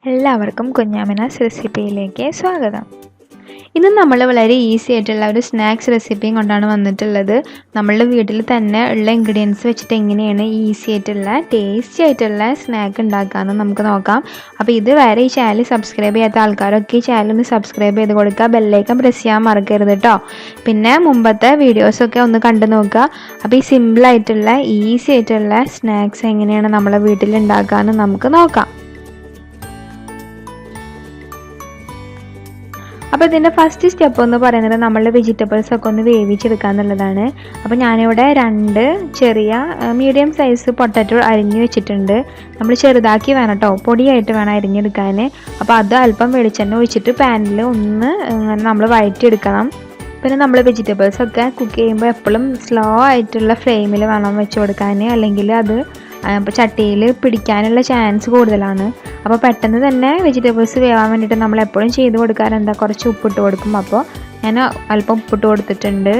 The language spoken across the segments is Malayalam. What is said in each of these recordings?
എല്ലാവർക്കും കുഞ്ഞാമിനാസ് റെസിപ്പിയിലേക്ക് സ്വാഗതം. ഇന്ന് നമ്മൾ വളരെ ഈസി ആയിട്ടുള്ള ഒരു സ്നാക്സ് റെസിപ്പിയും കൊണ്ടാണ് വന്നിട്ടുള്ളത്. നമ്മളുടെ വീട്ടിൽ തന്നെ ഉള്ള ഇൻഗ്രീഡിയൻസ് വെച്ചിട്ട് എങ്ങനെയാണ് ഈസി ആയിട്ടുള്ള ടേസ്റ്റി ആയിട്ടുള്ള സ്നാക്ക് ഉണ്ടാക്കാമെന്ന് നമുക്ക് നോക്കാം. അപ്പോൾ ഇതുവരെ ഈ ചാനൽ സബ്സ്ക്രൈബ് ചെയ്യാത്ത ആൾക്കാരൊക്കെ ഈ ചാനൽ ഒന്ന് സബ്സ്ക്രൈബ് ചെയ്ത് കൊടുക്കുക, ബെല്ലൈക്കൺ പ്രസ് ചെയ്യാൻ മറക്കരുത് കേട്ടോ. പിന്നെ മുമ്പത്തെ വീഡിയോസൊക്കെ ഒന്ന് കണ്ടു നോക്കുക. അപ്പോൾ ഈ സിമ്പിളായിട്ടുള്ള ഈസി ആയിട്ടുള്ള സ്നാക്സ് എങ്ങനെയാണ് നമ്മളെ വീട്ടിൽ ഉണ്ടാക്കാമെന്ന് നമുക്ക് നോക്കാം. അപ്പോൾ ഇതിൻ്റെ ഫസ്റ്റ് സ്റ്റെപ്പ് എന്ന് പറയുന്നത് നമ്മളുടെ വെജിറ്റബിൾസ് ഒക്കെ ഒന്ന് വേവിച്ചെടുക്കുക എന്നുള്ളതാണ്. അപ്പോൾ ഞാനിവിടെ 2 ചെറിയ മീഡിയം സൈസ് പൊട്ടറ്റോ അരിഞ്ഞ് വെച്ചിട്ടുണ്ട്. നമ്മൾ ചെറുതാക്കി വേണം കേട്ടോ, പൊടിയായിട്ട് വേണം അരിഞ്ഞെടുക്കാൻ. അപ്പോൾ അത് അല്പം വെളിച്ചെണ്ണ ഒഴിച്ചിട്ട് പാനിൽ ഒന്ന് നമ്മൾ വഴറ്റിയെടുക്കണം. പിന്നെ നമ്മൾ വെജിറ്റബിൾസൊക്കെ കുക്ക് ചെയ്യുമ്പോൾ എപ്പോഴും സ്ലോ ആയിട്ടുള്ള ഫ്ലെയിമിൽ വേണം വെച്ച് കൊടുക്കാൻ, അല്ലെങ്കിൽ അത് ഇപ്പോൾ ചട്ടിയിൽ പിടിക്കാനുള്ള ചാൻസ് കൂടുതലാണ്. അപ്പോൾ പെട്ടെന്ന് തന്നെ വെജിറ്റബിൾസ് വേവാൻ വേണ്ടിയിട്ട് നമ്മൾ എപ്പോഴും ചെയ്ത് കൊടുക്കാറുണ്ട്, കുറച്ച് ഉപ്പിട്ട് കൊടുക്കും. അപ്പോൾ ഞാൻ അല്പം ഉപ്പിട്ട് കൊടുത്തിട്ടുണ്ട്.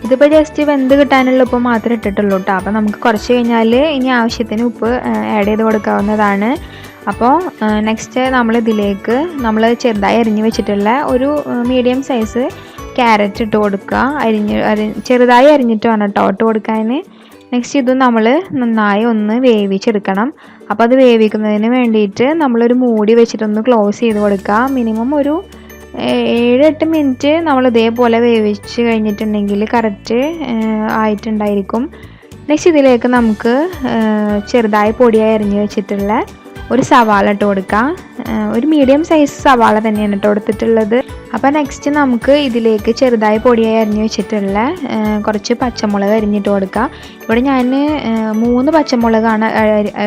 ഇതിപ്പോൾ ജസ്റ്റ് വെന്ത് കിട്ടാനുള്ള ഉപ്പ് മാത്രമേ ഇട്ടിട്ടുള്ളൂ കേട്ടോ. അപ്പോൾ നമുക്ക് കുറച്ച് കഴിഞ്ഞാൽ ഇനി ആവശ്യത്തിന് ഉപ്പ് ആഡ് ചെയ്ത് കൊടുക്കാവുന്നതാണ്. അപ്പോൾ നെക്സ്റ്റ് നമ്മളിതിലേക്ക് നമ്മൾ ചെറുതായി അരിഞ്ഞ് വെച്ചിട്ടുള്ള ഒരു മീഡിയം സൈസ് ക്യാരറ്റ് ഇട്ട് കൊടുക്കുക. ചെറുതായി അരിഞ്ഞിട്ട് വേണം കേട്ടോ ഇട്ട് കൊടുക്കാൻ. നെക്സ്റ്റ് ഇത് നമ്മൾ നന്നായി ഒന്ന് വേവിച്ചെടുക്കണം. അപ്പോൾ അത് വേവിക്കുന്നതിന് വേണ്ടിയിട്ട് നമ്മളൊരു മൂടി വെച്ചിട്ടൊന്ന് ക്ലോസ് ചെയ്ത് കൊടുക്കുക. മിനിമം ഒരു 7-8 മിനിറ്റ് നമ്മൾ ഇതേപോലെ വേവിച്ച് കഴിഞ്ഞിട്ടുണ്ടെങ്കിൽ കറക്റ്റ് ആയിട്ടുണ്ടായിരിക്കും. നെക്സ്റ്റ് ഇതിലേക്ക് നമുക്ക് ചെറുതായി പൊടിയായി അരിഞ്ഞ് വെച്ചിട്ടുള്ള ഒരു സവാള ഇട്ട് കൊടുക്കാം. ഒരു മീഡിയം സൈസ് സവാള തന്നെയാണ് ഇട്ട് കൊടുത്തിട്ടുള്ളത്. അപ്പോൾ നെക്സ്റ്റ് നമുക്ക് ഇതിലേക്ക് ചെറുതായി പൊടിയായി അരിഞ്ഞ് വെച്ചിട്ടുള്ള കുറച്ച് പച്ചമുളക് അരിഞ്ഞിട്ട് കൊടുക്കുക. ഇവിടെ ഞാൻ 3 പച്ചമുളകാണ്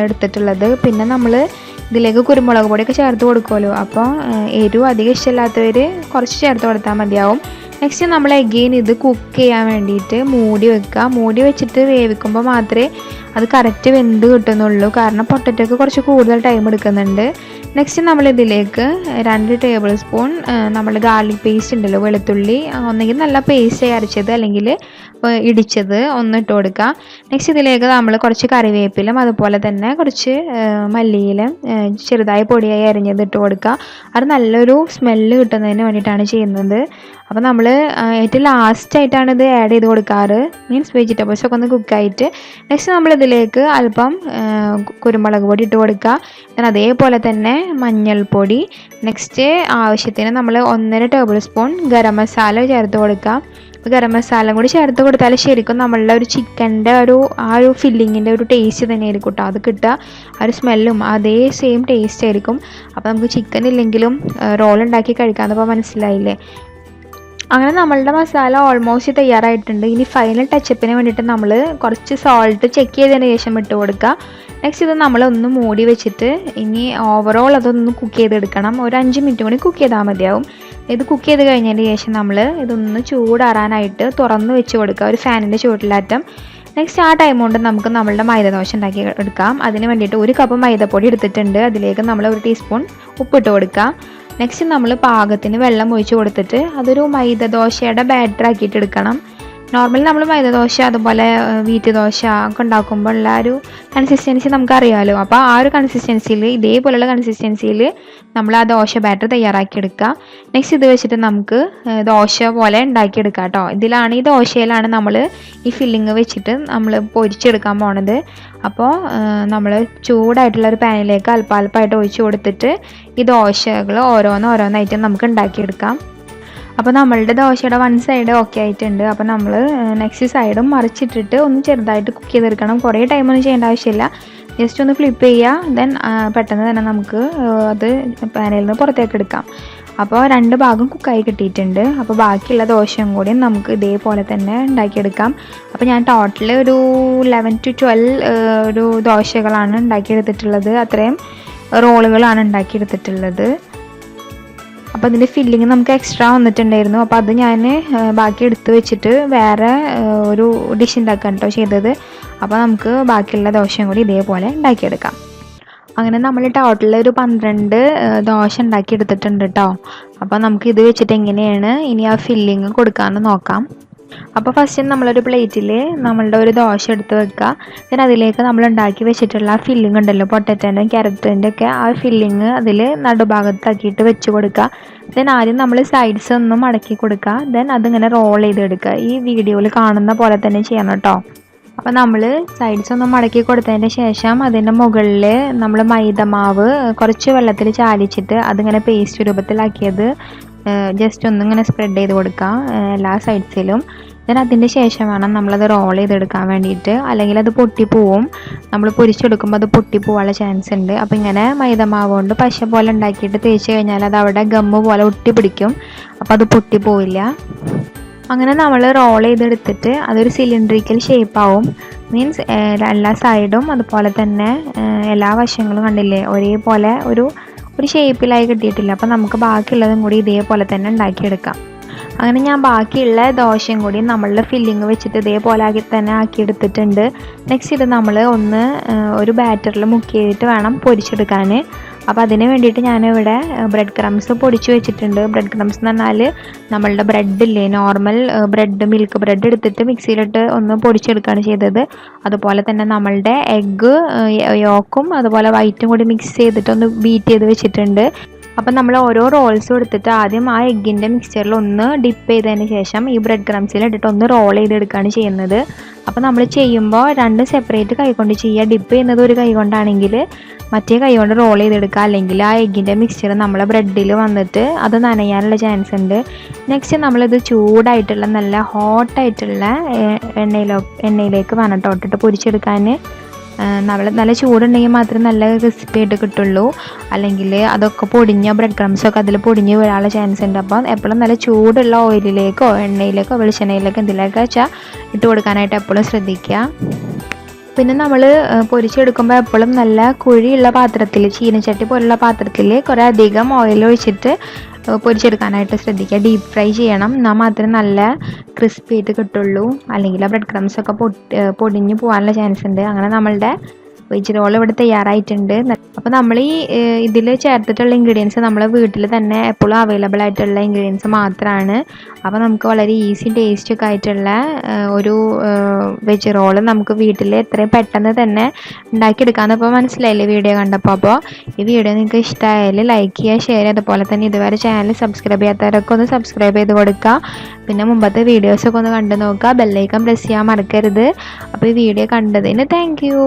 എടുത്തിട്ടുള്ളത്. പിന്നെ നമ്മൾ ഇതിലേക്ക് കുരുമുളക് പൊടിയൊക്കെ ചേർത്ത് കൊടുക്കുമല്ലോ, അപ്പോൾ എരിവ് അധികം ഇഷ്ടമില്ലാത്തവർ കുറച്ച് ചേർത്ത് കൊടുത്താൽ മതിയാവും. നെക്സ്റ്റ് നമ്മൾ അഗെയിൻ ഇത് കുക്ക് ചെയ്യാൻ വേണ്ടിയിട്ട് മൂടി വെക്കുക. മൂടി വെച്ചിട്ട് വേവിക്കുമ്പോൾ മാത്രമേ അത് കറക്റ്റ് വെന്ത് കിട്ടുന്നുള്ളൂ, കാരണം പൊട്ടറ്റോക്ക് കുറച്ച് കൂടുതൽ ടൈം എടുക്കുന്നുണ്ട്. നെക്സ്റ്റ് നമ്മളിതിലേക്ക് 2 ടേബിൾ സ്പൂൺ നമ്മൾ ഗാർലിക് പേസ്റ്റ് ഉണ്ടല്ലോ, വെളുത്തുള്ളി ഒന്നെങ്കിൽ നല്ല പേസ്റ്റ് അരച്ചത് അല്ലെങ്കിൽ ഇടിച്ചത് ഒന്ന് ഇട്ട് കൊടുക്കുക. നെക്സ്റ്റ് ഇതിലേക്ക് നമ്മൾ കുറച്ച് കറിവേപ്പിലും അതുപോലെ തന്നെ കുറച്ച് മല്ലിയിലും ചെറുതായി പൊടിയായി അരിഞ്ഞത് ഇട്ട് കൊടുക്കുക. അത് നല്ലൊരു സ്മെല്ല് കിട്ടുന്നതിന് വേണ്ടിയിട്ടാണ് ചെയ്യുന്നത്. അപ്പോൾ നമ്മൾ ഏറ്റവും ലാസ്റ്റായിട്ടാണ് ഇത് ആഡ് ചെയ്ത് കൊടുക്കാറ്, മീൻസ് വെജിറ്റബിൾസൊക്കെ ഒന്ന് കുക്കായിട്ട്. നെക്സ്റ്റ് നമ്മളിതിലേക്ക് അല്പം കുരുമുളക് പൊടി ഇട്ട് കൊടുക്കുക. then അതേപോലെ തന്നെ മഞ്ഞൾപ്പൊടി. നെക്സ്റ്റ് ആവശ്യത്തിന് നമ്മൾ 1.5 ടേബിൾ സ്പൂൺ ഗരം മസാല ചേർത്ത് കൊടുക്കുക. ഗരം മസാല കൂടി ചേർത്ത് കൊടുത്താൽ ശരിക്കും നമ്മളുടെ ഒരു ചിക്കൻ്റെ ആ ഒരു ഫില്ലിങ്ങിൻ്റെ ഒരു ടേസ്റ്റ് തന്നെ ആയിരിക്കും കേട്ടോ അത് കിട്ടുക. ആ ഒരു സ്മെല്ലും അതേ സെയിം ടേസ്റ്റ് ആയിരിക്കും. അപ്പോൾ നമുക്ക് ചിക്കൻ ഇല്ലെങ്കിലും റോൾ ഉണ്ടാക്കി കഴിക്കാമെന്നപ്പോൾ മനസ്സിലായില്ലേ. അങ്ങനെ നമ്മളുടെ മസാല ഓൾമോസ്റ്റ് തയ്യാറായിട്ടുണ്ട്. ഇനി ഫൈനൽ ടച്ചപ്പിന് വേണ്ടിയിട്ട് നമ്മൾ കുറച്ച് സോൾട്ട് ചെക്ക് ചെയ്തതിന് ശേഷം ഇട്ട് കൊടുക്കുക. നെക്സ്റ്റ് ഇത് നമ്മളൊന്ന് മൂടി വെച്ചിട്ട് ഇനി ഓവറോൾ അതൊന്ന് കുക്ക് ചെയ്തെടുക്കണം. ഒരു 5 മിനിറ്റ് കൂടി കുക്ക് ചെയ്താൽ മതിയാവും. ഇത് കുക്ക് ചെയ്ത് കഴിഞ്ഞതിന് ശേഷം നമ്മൾ ഇതൊന്ന് ചൂടാറാനായിട്ട് തുറന്ന് വെച്ച് കൊടുക്കുക, ഒരു ഫാനിൻ്റെ ചുവട്ടിലാറ്റം. നെക്സ്റ്റ് ആ ടൈം കൊണ്ട് നമുക്ക് നമ്മളുടെ മൈദദോശ ഉണ്ടാക്കി എടുക്കാം. അതിന് വേണ്ടിയിട്ട് 1 കപ്പ് മൈദപ്പൊടി എടുത്തിട്ടുണ്ട്. അതിലേക്ക് നമ്മൾ 1 ടീസ്പൂൺ ഉപ്പിട്ട് കൊടുക്കുക. നെക്സ്റ്റ് നമ്മൾ പാകത്തിന് വെള്ളം ഒഴിച്ച് കൊടുത്തിട്ട് അതൊരു മൈദദോശയുടെ ബാറ്റർ ആക്കിയിട്ട് എടുക്കണം. നോർമലി നമ്മൾ മൈദദോശ അതുപോലെ വീറ്റ് ദോശ ഒക്കെ ഉണ്ടാക്കുമ്പോൾ ഉള്ള ഒരു കൺസിസ്റ്റൻസി നമുക്കറിയാമല്ലോ. അപ്പോൾ ആ ഒരു കൺസിസ്റ്റൻസിയിൽ, ഇതേപോലെയുള്ള കൺസിസ്റ്റൻസിയിൽ നമ്മൾ ആ ദോശ ബാറ്റർ തയ്യാറാക്കിയെടുക്കുക. നെക്സ്റ്റ് ഇത് വെച്ചിട്ട് നമുക്ക് ദോശ പോലെ ഉണ്ടാക്കിയെടുക്കാം കേട്ടോ. ഈ ദോശയിലാണ് നമ്മൾ ഈ ഫില്ലിങ് വെച്ചിട്ട് നമ്മൾ പൊരിച്ചെടുക്കാൻ പോണത്. അപ്പോൾ നമ്മൾ ചൂടായിട്ടുള്ള ഒരു പാനിലേക്ക് അല്പാൽപ്പായിട്ട് ഒഴിച്ച് കൊടുത്തിട്ട് ഈ ദോശകൾ ഓരോന്നായിട്ട് നമുക്ക് ഉണ്ടാക്കിയെടുക്കാം. അപ്പോൾ നമ്മളുടെ ദോശയുടെ 1 സൈഡ് ഓക്കെ ആയിട്ടുണ്ട്. അപ്പോൾ നമ്മൾ നെക്സ്റ്റ് സൈഡും മറിച്ചിട്ടിട്ട് ഒന്ന് ചെറുതായിട്ട് കുക്ക് ചെയ്തെടുക്കണം. കുറേ ടൈമൊന്നും ചെയ്യേണ്ട ആവശ്യമില്ല, ജസ്റ്റ് ഒന്ന് ഫ്ലിപ്പ് ചെയ്യുക. ദെൻ പെട്ടെന്ന് തന്നെ നമുക്ക് അത് പാനിൽ നിന്ന് പുറത്തേക്ക് എടുക്കാം. അപ്പോൾ 2 ഭാഗം കുക്കായി കിട്ടിയിട്ടുണ്ട്. അപ്പോൾ ബാക്കിയുള്ള ദോശയും കൂടി നമുക്ക് ഇതേപോലെ തന്നെ ഉണ്ടാക്കിയെടുക്കാം. അപ്പോൾ ഞാൻ ടോട്ടൽ ഒരു 11 to 12 ഒരു ദോശകളാണ് ഉണ്ടാക്കിയെടുത്തിട്ടുള്ളത്. അത്രയും റോളുകളാണ് ഉണ്ടാക്കിയെടുത്തിട്ടുള്ളത്. അപ്പോൾ അതിൻ്റെ ഫില്ലിങ് നമുക്ക് എക്സ്ട്രാ വന്നിട്ടുണ്ടായിരുന്നു. അപ്പോൾ അത് ഞാൻ ബാക്കി എടുത്ത് വെച്ചിട്ട് വേറെ ഒരു ഡിഷ് ഉണ്ടാക്കാൻ കേട്ടോ ചെയ്തത്. അപ്പോൾ നമുക്ക് ബാക്കിയുള്ള ദോശയും കൂടി ഇതേപോലെ ഉണ്ടാക്കിയെടുക്കാം. അങ്ങനെ നമ്മൾ ടോട്ടൽ ഒരു 12 ദോശ ഉണ്ടാക്കി എടുത്തിട്ടുണ്ട് കേട്ടോ. അപ്പോൾ നമുക്ക് ഇത് വെച്ചിട്ട് എങ്ങനെയാണ് ഇനി ആ ഫില്ലിങ് കൊടുക്കാമെന്ന് നോക്കാം. അപ്പോൾ ഫസ്റ്റ് നമ്മളൊരു പ്ലേറ്റിൽ നമ്മളുടെ ഒരു ദോശ എടുത്ത് വെക്കുക. പിന്നെ അതിലേക്ക് നമ്മൾ ഉണ്ടാക്കി വെച്ചിട്ടുള്ള ആ ഫില്ലിംഗ് ഉണ്ടല്ലോ, പൊട്ടറ്റോൻ്റെയും ക്യാരറ്റിൻ്റെ ഒക്കെ ആ ഫില്ലിങ് അതിൽ നടുഭാഗത്താക്കിയിട്ട് വെച്ച് കൊടുക്കുക. ദെൻ ആദ്യം നമ്മൾ സൈഡ്സ് ഒന്ന് മടക്കി കൊടുക്കുക. ദെൻ അതിങ്ങനെ റോൾ ചെയ്തെടുക്കുക. ഈ വീഡിയോയിൽ കാണുന്ന പോലെ തന്നെ ചെയ്യണം കേട്ടോ. അപ്പോൾ നമ്മൾ സൈഡ്സ് ഒന്ന് മടക്കി കൊടുത്തതിന് ശേഷം അതിൻ്റെ മുകളിൽ നമ്മൾ മൈദമാവ് കുറച്ച് വെള്ളത്തിൽ ചാലിച്ചിട്ട് അതിങ്ങനെ പേസ്റ്റ് രൂപത്തിലാക്കിയത് ജസ്റ്റ് ഒന്നിങ്ങനെ സ്പ്രെഡ് ചെയ്ത് കൊടുക്കുക എല്ലാ സൈഡ്സിലും. ദെൻ അതിൻ്റെ ശേഷം വേണം നമ്മളത് റോൾ ചെയ്തെടുക്കാൻ വേണ്ടിയിട്ട്, അല്ലെങ്കിൽ അത് പൊട്ടിപ്പോവും. നമ്മൾ പൊരിച്ചെടുക്കുമ്പോൾ അത് പൊട്ടിപ്പോവാനുള്ള ചാൻസ് ഉണ്ട്. അപ്പോൾ ഇങ്ങനെ മൈദമാവ് കൊണ്ട് പശ പോലെ ഉണ്ടാക്കിയിട്ട് തേച്ച് കഴിഞ്ഞാൽ അത് അവിടെ ഗമ്മ് പോലെ ഒട്ടി പിടിക്കും. അപ്പോൾ അത് പൊട്ടിപ്പോവില്ല. അങ്ങനെ നമ്മൾ റോൾ ചെയ്തെടുത്തിട്ട് അതൊരു സിലിണ്ടറിക്കൽ ഷേപ്പാവും. മീൻസ് എല്ലാ സൈഡും അതുപോലെ തന്നെ എല്ലാ വശങ്ങളും കണ്ടില്ലേ ഒരേപോലെ ഒരു ഷേപ്പിലായി കിട്ടിയിട്ടില്ല. അപ്പോൾ നമുക്ക് ബാക്കിയുള്ളതും കൂടി ഇതേപോലെ തന്നെ ഉണ്ടാക്കിയെടുക്കാം. അങ്ങനെ ഞാൻ ബാക്കിയുള്ള ദോശയും കൂടി നമ്മളുടെ ഫില്ലിങ് വെച്ചിട്ട് ഇതേപോലെ തന്നെ ആക്കിയെടുത്തിട്ടുണ്ട്. നെക്സ്റ്റ് ഇത് നമ്മൾ ഒരു ബാറ്ററിൽ മുക്കി ചെയ്തിട്ട് വേണം പൊരിച്ചെടുക്കാൻ. അപ്പോൾ അതിന് വേണ്ടിയിട്ട് ഞാനിവിടെ ബ്രെഡ് ക്രംസ് പൊടിച്ച് വെച്ചിട്ടുണ്ട്. ബ്രെഡ് ക്രംസ് എന്ന് പറഞ്ഞാൽ നമ്മളുടെ ബ്രെഡില്ലേ, നോർമൽ ബ്രെഡ്, മിൽക്ക് ബ്രെഡ് എടുത്തിട്ട് മിക്സിയിലിട്ട് ഒന്ന് പൊടിച്ചെടുക്കുകയാണ് ചെയ്തത്. അതുപോലെ തന്നെ നമ്മളുടെ എഗ്ഗ് യോക്കും അതുപോലെ വൈറ്റും കൂടി മിക്സ് ചെയ്തിട്ട് ഒന്ന് ബീറ്റ് ചെയ്ത് വെച്ചിട്ടുണ്ട്. അപ്പം നമ്മൾ ഓരോ റോൾസും എടുത്തിട്ട് ആദ്യം ആ എഗ്ഗിൻ്റെ മിക്സ്ചറിൽ ഒന്ന് ഡിപ്പ് ചെയ്തതിന് ശേഷം ഈ ബ്രെഡ് ക്രംസിൽ ഇട്ടിട്ട് ഒന്ന് റോൾ ചെയ്തെടുക്കുകയാണ് ചെയ്യുന്നത്. അപ്പോൾ നമ്മൾ ചെയ്യുമ്പോൾ രണ്ട് സെപ്പറേറ്റ് കൈ കൊണ്ട് ചെയ്യുക. ഡിപ്പ് ചെയ്യുന്നത് ഒരു കൈ കൊണ്ടാണെങ്കിൽ മറ്റേ കൈ കൊണ്ട് റോൾ ചെയ്തെടുക്കുക, അല്ലെങ്കിൽ ആ എഗ്ഗിൻ്റെ മിക്സ്ചർ നമ്മളെ ബ്രെഡിൽ വന്നിട്ട് അത് നനയാനുള്ള ചാൻസ് ഉണ്ട്. നെക്സ്റ്റ് നമ്മളിത് ചൂടായിട്ടുള്ള നല്ല ഹോട്ടായിട്ടുള്ള എണ്ണയിലേക്ക് വേണം ഇട്ടിട്ട് പൊരിച്ചെടുക്കാൻ. നല്ല ചൂടുണ്ടെങ്കിൽ മാത്രമേ നല്ല ക്രിസ്പി ആയിട്ട് കിട്ടുള്ളൂ, അല്ലെങ്കിൽ അതൊക്കെ പൊടിഞ്ഞ ബ്രെഡ് ക്രംസൊക്കെ അതിൽ പൊടിഞ്ഞ് വീഴാനുള്ള ചാൻസ് ഉണ്ട്. അപ്പം എപ്പോഴും നല്ല ചൂടുള്ള ഓയിലിലേക്കോ എണ്ണയിലേക്കോ വെളിച്ചെണ്ണയിലേക്കോ എന്തിലേക്കോ വെച്ചാൽ ഇട്ട് കൊടുക്കാനായിട്ട് എപ്പോഴും ശ്രദ്ധിക്കുക. പിന്നെ നമ്മൾ പൊരിച്ചെടുക്കുമ്പോൾ എപ്പോഴും നല്ല കുഴിയുള്ള പാത്രത്തിൽ, ചീനച്ചട്ടി പോലുള്ള പാത്രത്തിൽ കുറേ അധികം ഓയിൽ ഒഴിച്ചിട്ട് പൊരിച്ചെടുക്കാനായിട്ട് ശ്രദ്ധിക്കുക. ഡീപ്പ് ഫ്രൈ ചെയ്യണം, എന്നാൽ മാത്രമേ നല്ല ക്രിസ്പി ആയിട്ട് കിട്ടുള്ളൂ, അല്ലെങ്കിൽ ആ ബ്രെഡ് ക്രംസൊക്കെ പൊടിഞ്ഞ് പോകാനുള്ള ചാൻസ് ഉണ്ട്. അങ്ങനെ നമ്മളുടെ വെജ് റോൾ ഇവിടെ തയ്യാറായിട്ടുണ്ട്. അപ്പോൾ നമ്മൾ ഇതിൽ ചേർത്തിട്ടുള്ള ഇൻഗ്രീഡിയൻസ് നമ്മൾ വീട്ടിൽ തന്നെ എപ്പോഴും അവൈലബിൾ ആയിട്ടുള്ള ഇൻഗ്രീഡിയൻസ് മാത്രമാണ്. അപ്പോൾ നമുക്ക് വളരെ ഈസി ടേസ്റ്റ് ഒക്കെ ആയിട്ടുള്ള ഒരു വെജ് റോൾ നമുക്ക് വീട്ടിൽ എത്രയും പെട്ടെന്ന് തന്നെ ഉണ്ടാക്കിയെടുക്കാമെന്ന് ഇപ്പോൾ മനസ്സിലായില്ലേ വീഡിയോ കണ്ടപ്പോൾ. അപ്പോൾ ഈ വീഡിയോ നിങ്ങൾക്ക് ഇഷ്ടമായാൽ ലൈക്ക് ചെയ്യുക, ഷെയർ ചെയ്യുക. അതുപോലെ തന്നെ ഇതുവരെ ചാനൽ സബ്സ്ക്രൈബ് ചെയ്യാത്തവരൊക്കെ ഒന്ന് സബ്സ്ക്രൈബ് ചെയ്ത് കൊടുക്കുക. പിന്നെ മുമ്പത്തെ വീഡിയോസൊക്കെ ഒന്ന് കണ്ടു നോക്കുക. ബെല്ലൈക്കൺ പ്രസ് ചെയ്യാൻ മറക്കരുത്. അപ്പോൾ ഈ വീഡിയോ കണ്ടതിന് താങ്ക് യു.